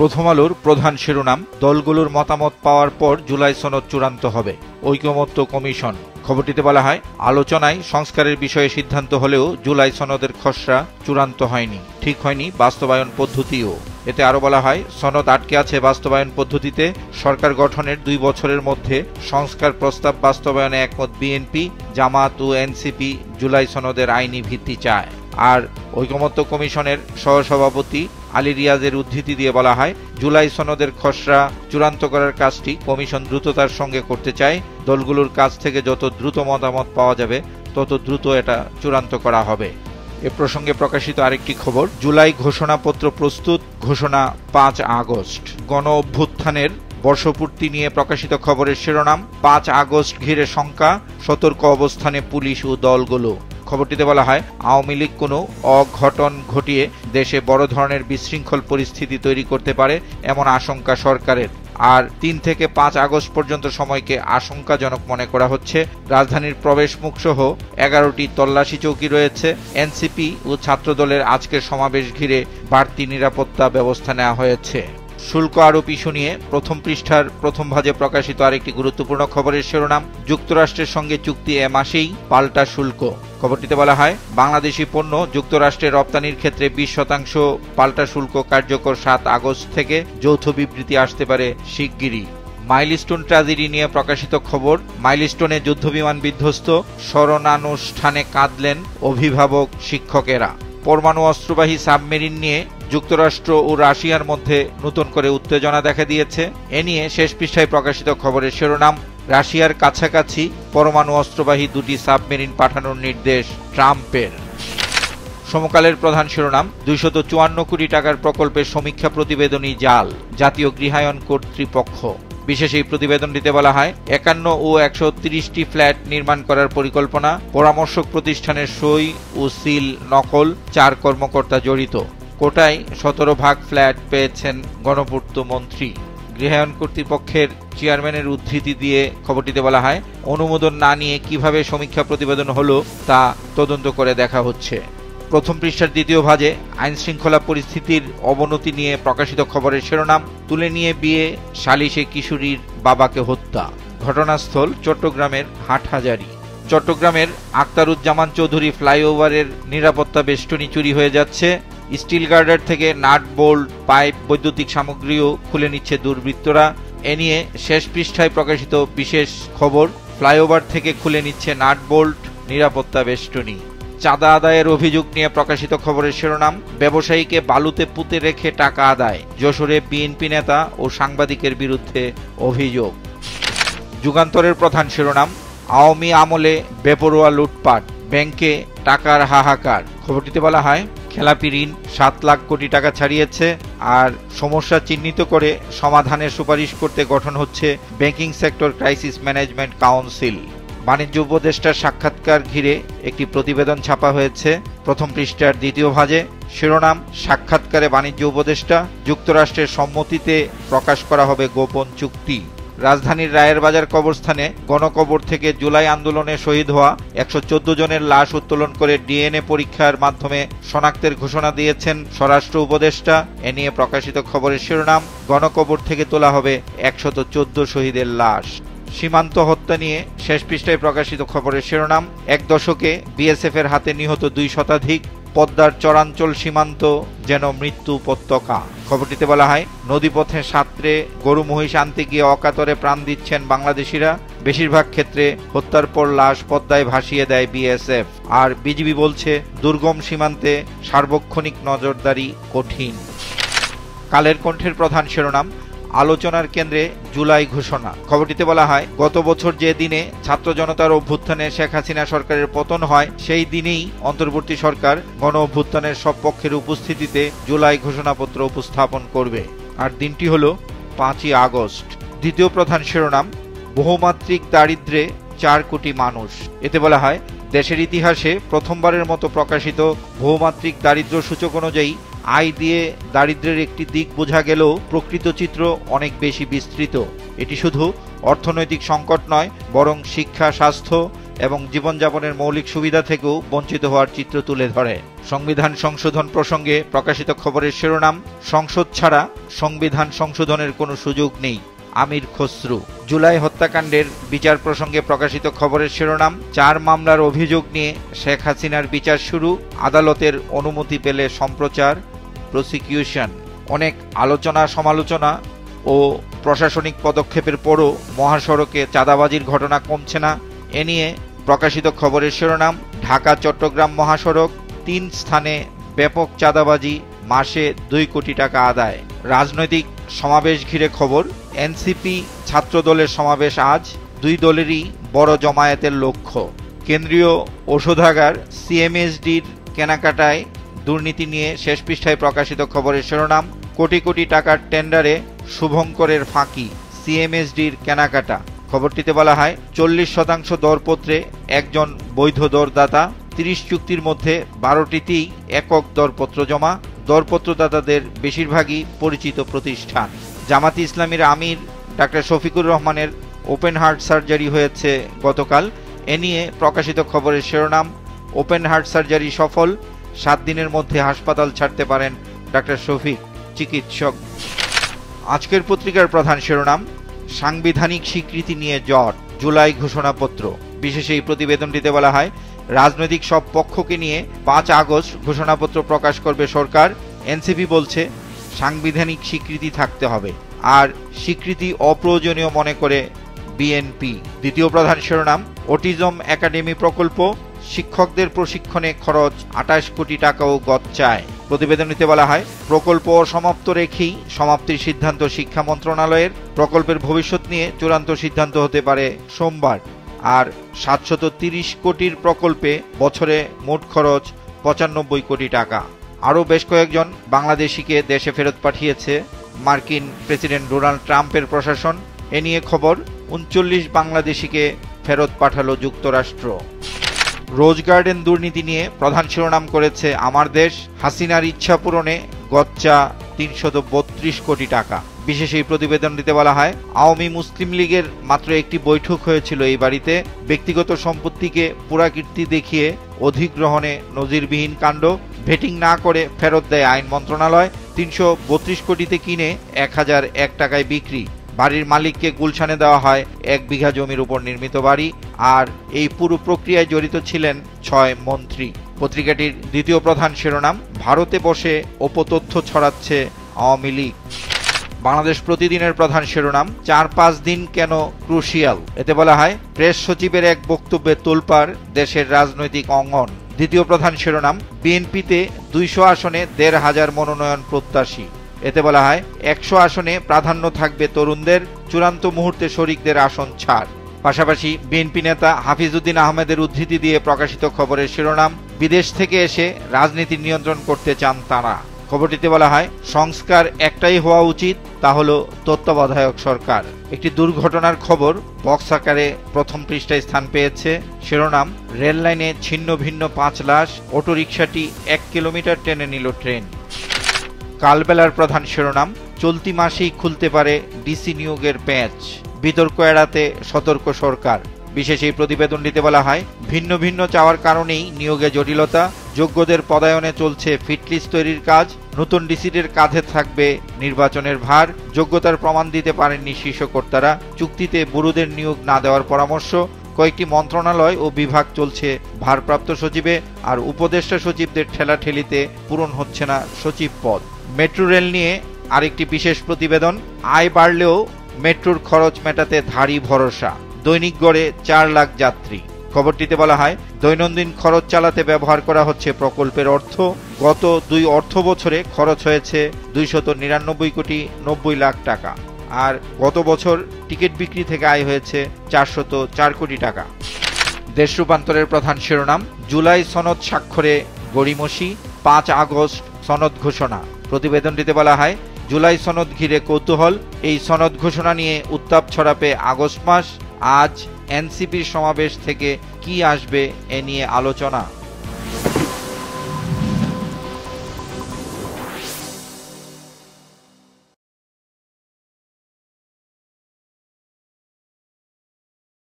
প্রথম আলোর প্রধান শিরোনাম, দলগুলোর মতামত পাওয়ার পর জুলাই সনদ চূড়ান্ত হবে, ঐকমত্য কমিশন। খবরটিতে বলা হয়, আলোচনায় সংস্কারের বিষয়ে সিদ্ধান্ত হলেও জুলাই সনদের খসড়া চূড়ান্ত হয়নি, ঠিক হয়নি বাস্তবায়ন পদ্ধতিও। এতে আরো বলা হয়, সনদ আটকে আছে বাস্তবায়ন পদ্ধতিতে। সরকার গঠনের 2 বছরের মধ্যে সংস্কার প্রস্তাব বাস্তবায়নে একমত বিএনপি, জামাত ও এনসিপি জুলাই সনদের আইনি ভিত্তি চায়। আর ঐকমত্য কমিশনের সহসভাপতি আলী রিয়াজের উদ্ধৃতি দিয়ে বলা হয়, জুলাই সনদের খসড়া চূড়ান্ত করার কাজটি কমিশন দ্রুততার সঙ্গে করতে চায়। দলগুলোর কাছ থেকে যত দ্রুত মতামত পাওয়া যাবে তত দ্রুত এটা চূড়ান্ত করা হবে। এ প্রসঙ্গে প্রকাশিত আরেকটি খবর, জুলাই ঘোষণাপত্র প্রস্তুত, ঘোষণা 5 আগস্ট। গণ অভ্যুত্থানের বর্ষপূর্তি নিয়ে প্রকাশিত খবরের শিরোনাম, 5 আগস্ট ঘিরে শঙ্কা, সতর্ক অবস্থানে পুলিশ ও দলগুলো। খবরটিতে বলা হয়, আওয়ামী লীগ কোনো অঘটন ঘটিয়ে দেশে বড় ধরনের বিশৃঙ্খল পরিস্থিতি তৈরি করতে পারে এমন আশঙ্কা সরকারের। আর 3 থেকে 5 আগস্ট পর্যন্ত সময়কে আশঙ্কাজনক মনে করা হচ্ছে। রাজধানীর প্রবেশ মুখ সহ 11টি তল্লাশি চৌকি রয়েছে। এনসিপি ও ছাত্রদলের আজকের সমাবেশ ঘিরে বাড়তি নিরাপত্তা ব্যবস্থা নেওয়া হয়েছে। শুল্ক আরোপ ইস্যু নিয়ে প্রথম পৃষ্ঠার প্রথম ভাজে প্রকাশিত আরেকটি গুরুত্বপূর্ণ খবরের শিরোনাম, যুক্তরাষ্ট্রের সঙ্গে চুক্তি এ মাসেই, পাল্টা শুল্ক। খবরটিতে বলা হয়, বাংলাদেশি পণ্য যুক্তরাষ্ট্রে রপ্তানির ক্ষেত্রে 20% পাল্টা শুল্ক কার্যকর 7 আগস্ট থেকে। যৌথ বিবৃতি আসতে পারে শিগগিরই। মাইলস্টোন ট্র্যাজেডি নিয়ে প্রকাশিত খবর, মাইলস্টোনে যুদ্ধবিমান বিধ্বস্ত, স্মরণানুষ্ঠানে কাঁদলেন অভিভাবক শিক্ষকেরা। পরমাণু অস্ত্রবাহী সাবমেরিন নিয়ে যুক্তরাষ্ট্র ও রাশিয়ার মধ্যে নতুন করে উত্তেজনা দেখা দিয়েছে। এ নিয়ে শেষ পৃষ্ঠায় প্রকাশিত খবরের শিরোনাম, রাশিয়ার কাছাকাছি পরমাণু অস্ত্রবাহী 2টি সাবমেরিন পাঠানোর নির্দেশ ট্রাম্পের। সমকালের প্রধান শিরোনাম, 254 কোটি টাকার প্রকল্পের সমীক্ষা প্রতিবেদনই জাল, জাতীয় গৃহায়ন কর্তৃপক্ষ। বিশেষ এই প্রতিবেদনটিতে বলা হয়, 51 ও 130টি ফ্ল্যাট নির্মাণ করার পরিকল্পনা, পরামর্শক প্রতিষ্ঠানের সই ও সিল নকল, 4 কর্মকর্তা জড়িত। কোটায় 17 ভাগ ফ্ল্যাট পেয়েছেন গণপূর্ত মন্ত্রী। গৃহায়ন কর্তৃপক্ষের চেয়ারম্যানের উদ্ধৃতি দিয়ে খবরটিতে বলা হয়, অনুমোদন না নিয়ে কিভাবে সমীক্ষা প্রতিবেদন হলো তা তদন্ত করে দেখা হচ্ছে। প্রথম পৃষ্ঠার দ্বিতীয় ভাজে আইন শৃঙ্খলা পরিস্থিতির অবনতি নিয়ে প্রকাশিত খবরের শিরোনাম, তুলে নিয়ে বিয়ে, সালিশে কিশোরীর বাবাকে হত্যা। ঘটনাস্থল চট্টগ্রামের হাটহাজারী। চট্টগ্রামের আক্তারুজ্জামান চৌধুরী ফ্লাইওভারের নিরাপত্তা বেষ্টনী চুরি হয়ে যাচ্ছে। স্টিল গার্ডার থেকে নাট, বোল্ট, পাইপ, বৈদ্যুতিক সামগ্রীও খুলে নিচ্ছে দুর্বৃত্তরা। এ নিয়ে শেষ পৃষ্ঠায় প্রকাশিত বিশেষ খবর, ফ্লাইওভার থেকে খুলে নিচ্ছে নাট, বোল্ট, নিরাপত্তা বেষ্টনী। চাঁদা আদায়ের অভিযোগ নিয়ে প্রকাশিত খবরের শিরোনাম, ব্যবসায়ীকে বালুতে পুঁতে রেখে টাকা আদায়, যশোরে বিএনপি নেতা ও সাংবাদিকের বিরুদ্ধে অভিযোগ। যুগান্তরের প্রধান শিরোনাম, আওয়ামী আমলে বেপরোয়া লুটপাট, ব্যাংকে টাকার হাহাকার। খবরটিতে বলা হয়, খেলাপি ঋণ 7 লাখ কোটি টাকা ছাড়িয়েছে। আর সমস্যা চিহ্নিত করে সমাধানের সুপারিশ করতে গঠন হচ্ছে banking sector crisis management council. বাণিজ্য উপদেষ্টার সাক্ষাৎকার ঘিরে একটি প্রতিবেদন ছাপা হয়েছে প্রথম পৃষ্ঠার দ্বিতীয় ভাজে। শিরোনাম, সাক্ষাৎকারে বাণিজ্য উপদেষ্টা, যুক্তরাষ্ট্রের সম্মতিতে প্রকাশ করা হবে গোপন চুক্তি। রাজধানীর রায়ের বাজার কবরস্থানে গণকবর থেকে জুলাই আন্দোলনে শহীদ হওয়া 114 জনের লাশ উত্তোলন করে ডিএনএ পরীক্ষার মাধ্যমে শনাক্তের ঘোষণা দিয়েছেন স্বরাষ্ট্র উপদেষ্টা। এ নিয়ে প্রকাশিত খবরের শিরোনাম, গণকবর থেকে তোলা হবে 114 শহীদের লাশ। সীমান্ত হত্যা নিয়ে শেষ পৃষ্ঠায় প্রকাশিত খবরের শিরোনাম, 1 দশকে বিএসএফ এর হাতে নিহত 2 শতাধিক, পদ্মার চরাঞ্চল সীমান্ত যেন মৃত্যু উপত্যকা। খবরটিতে বলা হয়, নদীপথে সাঁতরে গরু মহিষ আনতে গিয়ে অকাতরে প্রাণ দিচ্ছেন বাংলাদেশিরা। বেশিরভাগ ক্ষেত্রে হত্যার পর লাশ পদ্মায় ভাসিয়ে দেয় বিএসএফ। আর বিজিবি বলছে, দুর্গম সীমান্তে সার্বক্ষণিক নজরদারি কঠিন। কালের কণ্ঠের প্রধান শিরোনাম, আলোচনার কেন্দ্রে জুলাই ঘোষণা। খবরটিতে বলা হয়, গত বছর যে দিনে ছাত্র জনতার অভ্যুত্থানে শেখ হাসিনা সরকারের পতন হয়, সেই দিনেই অন্তর্বর্তী সরকার গণ অভ্যুত্থানের সব পক্ষের উপস্থিতিতে জুলাই ঘোষণাপত্র উপস্থাপন করবে। আর দিনটি হল 5ই আগস্ট। দ্বিতীয় প্রধান শিরোনাম, বহুমাত্রিক দারিদ্র্যে 4 কোটি মানুষ। এতে বলা হয়, দেশের ইতিহাসে প্রথমবারের মতো প্রকাশিত বহুমাত্রিক দারিদ্র্য সূচক অনুযায়ী আয় দিয়ে দারিদ্র্যের একটি দিক বোঝা গেলেও প্রকৃত চিত্র অনেক বেশি বিস্তৃত। এটি শুধু অর্থনৈতিক সংকট নয়, বরং শিক্ষা, স্বাস্থ্য, এবং জীবনযাপনের মৌলিক সুবিধা থেকেও বঞ্চিত হওয়ার চিত্র তুলে ধরে। সংবিধান সংশোধন প্রসঙ্গে প্রকাশিত খবরের শিরোনাম, সংসদ ছাড়া সংবিধান সংশোধনের কোনো সুযোগ নেই, আমির খসরু। জুলাই হত্যাকাণ্ডের বিচার প্রসঙ্গে প্রকাশিত খবরের শিরোনাম, 4 মামলার অভিযোগ নিয়ে শেখ হাসিনার বিচার শুরু, আদালতের অনুমতি পেলে সম্প্রচার, প্রসিকিউশন। অনেক আলোচনা সমালোচনা ও প্রশাসনিক পদক্ষেপের পরও মহাসড়কে চাঁদাবাজির ঘটনা কমছে না। এ নিয়ে প্রকাশিত খবরের শিরোনাম, ঢাকা চট্টগ্রাম মহাসড়ক, 3 স্থানে ব্যাপক চাঁদাবাজি, মাসে 2 কোটি টাকা আদায়। রাজনৈতিক সমাবেশ ঘিরে খবর, এনসিপি ছাত্রদলের সমাবেশ আজ, 2 দলেরই বড় জমায়েতের লক্ষ্য। কেন্দ্রীয় ঔষধাগার সিএমএসডির কেনাকাটায় দুর্নীতি নিয়ে শেষ পৃষ্ঠায় প্রকাশিত খবরের শিরোনাম, কোটি কোটি টাকার টেন্ডারে শুভঙ্করের ফাঁকি, সিএমএসডির কেনাকাটা। খবরটিতে বলা হয়, 40% দরপত্রে একজন বৈধ দরদাতা, 30 চুক্তির মধ্যে 12টিতেই একক দরপত্র জমা। দরপত্রদাতাদের বেশিরভাগই পরিচিত প্রতিষ্ঠান। জামাতি ইসলামীর আমির ডাক্তার শফিকুর রহমানের ওপেন হার্ট সার্জারি হয়েছে গতকাল। এ নিয়ে প্রকাশিত খবরের শিরোনাম, ওপেন হার্ট সার্জারি সফল, 7 দিনের মধ্যে হাসপাতাল ছাড়তে পারেন ডাক্তার শফিক, চিকিৎসক। আজকের পত্রিকার প্রধান শিরোনাম, সাংবিধানিক স্বীকৃতি নিয়ে জট, জুলাই ঘোষণাপত্র। বিশেষ এই প্রতিবেদনটিতে বলা হয়, রাজনৈতিক সব পক্ষকে নিয়ে 5 আগস্ট ঘোষণাপত্র প্রকাশ করবে সরকার। এনসিপি বলছে সাংবিধানিক স্বীকৃতি থাকতে হবে, আর স্বীকৃতি অপ্রয়োজনীয় মনে করে বিএনপি। দ্বিতীয় প্রধান শিরোনাম, অটিজম একাডেমি প্রকল্প, শিক্ষকদের প্রশিক্ষণে খরচ 28 কোটি টাকাও গচ্চায়। প্রতিবেদনটিতে বলা হয়, প্রকল্প অসমাপ্ত রেখেই সমাপ্তির সিদ্ধান্ত শিক্ষা মন্ত্রণালয়ের। প্রকল্পের ভবিষ্যৎ নিয়ে চূড়ান্ত সিদ্ধান্ত হতে পারে সোমবার। আর 730 কোটির প্রকল্পে বছরে মোট খরচ 95 কোটি টাকা। আরও বেশ কয়েকজন বাংলাদেশিকে দেশে ফেরত পাঠিয়েছে মার্কিন প্রেসিডেন্ট ডোনাল্ড ট্রাম্পের প্রশাসন। এ নিয়ে খবর, 39 বাংলাদেশিকে ফেরত পাঠালো যুক্তরাষ্ট্র। রোজ গার্ডেন দুর্নীতি নিয়ে প্রধান শিরোনাম করেছে আমার দেশ, হাসিনার ইচ্ছা পূরণে গচ্চা 332 কোটি টাকা। বিশেষ এই প্রতিবেদনটিতে বলা হয়, আওয়ামী মুসলিম লীগের মাত্র একটি বৈঠক হয়েছিল এই বাড়িতে। ব্যক্তিগত সম্পত্তিকে পুরাকীর্তি দেখিয়ে অধিগ্রহণে নজিরবিহীন কাণ্ড, ভেটিং না করে ফেরত দেয় আইন মন্ত্রণালয়। 332 কোটিতে কিনে 1001 টাকায় বিক্রি। বাড়ির মালিককে গুলশানে দেওয়া হয় 1 বিঘা জমির উপর নির্মিত বাড়ি। আর এই পুরো প্রক্রিয়ায় জড়িত ছিলেন 6 মন্ত্রী। পত্রিকাটির দ্বিতীয় প্রধান শিরোনাম, ভারতে বসে অপতথ্য ছড়াচ্ছে আওয়ামী লীগ। বাংলাদেশ প্রতিদিনের প্রধান শিরোনাম, 4-5 দিন কেন ক্রুশিয়াল। এতে বলা হয়, প্রেস সচিবের এক বক্তব্যে তোলপাড় দেশের রাজনৈতিক অঙ্গন। দ্বিতীয় প্রধান শিরোনাম, বিএনপিতে 200 আসনে 1,500 মনোনয়ন প্রত্যাশী। এতে বলা হয়, 100 আসনে প্রাধান্য থাকবে তরুণদের, চূড়ান্ত মুহূর্তে শরিকদের আসন ছাড়। পাশাপাশি বিএনপি নেতা হাফিজউদ্দিন আহমেদের উদ্ধৃতি দিয়ে প্রকাশিত খবরের শিরোনাম, বিদেশ থেকে এসে রাজনীতি নিয়ন্ত্রণ করতে চান তারা। খবরটিতে বলা হয়, সংস্কার একটাই হওয়া উচিত, তা হলো তত্ত্বাবধায়ক সরকার। একটি দুর্ঘটনার খবর বক্স আকারে প্রথম পৃষ্ঠায় স্থান পেয়েছে। শিরোনাম, রেল লাইনে ছিন্ন ভিন্ন 5 লাশ, অটোরিকশাটি 1 কিলোমিটার টেনে নিল ট্রেন। কালবেলার প্রধান শিরোনাম, চলতি মাসেই খুলতে পারে ডিসি নিয়োগের প্যাচ, বিতর্ক এড়াতে সতর্ক সরকার। বিশেষ এই প্রতিবেদনটিতে বলা হয়, ভিন্ন ভিন্ন চাওয়ার কারণেই নিয়োগে জটিলতা, যোগ্যদের পদায়নে চলছে ফিটলিস্ট তৈরির কাজ, নতুন ডিসিদের কাঁধে থাকবে নির্বাচনের ভার, যোগ্যতার প্রমাণ দিতে পারেননি শীর্ষকর্তারা, চুক্তিতে বুড়োদের নিয়োগ না দেওয়ার পরামর্শ, কয়েকটি মন্ত্রণালয় ও বিভাগ চলছে ভারপ্রাপ্ত সচিবে, আর উপদেষ্টা সচিবদের ঠেলাঠেলিতে পূরণ হচ্ছে না সচিব পদ। মেট্রো রেল নিয়ে আরেকটি বিশেষ প্রতিবেদন, আয় বাড়লেও মেট্রোর খরচ মেটাতে ধারী ভরসা, দৈনিক গড়ে 4 লাখ যাত্রী। খবরটিতে বলা হয়, দৈনন্দিন খরচ চালাতে ব্যবহার করা হচ্ছে প্রকল্পের অর্থ। গত 2 অর্থ বছরে খরচ হয়েছে 299 কোটি 90 লাখ টাকা, আর গত বছর টিকিট বিক্রি থেকে আয় হয়েছে 404 কোটি টাকা। দেশ রূপান্তরের প্রধান শিরোনাম, জুলাই সনদ স্বাক্ষরে গড়িমসি, 5 আগস্ট সনদ ঘোষণা। প্রতিবেদনটিতে বলা হয়, জুলাই সনদ ঘিরে কৌতূহল, এই সনদ ঘোষণা নিয়ে উত্তাপ ছড়াবে আগস্ট মাস। আজ এনসিপির সমাবেশ থেকে কি আসবে এ নিয়ে আলোচনা।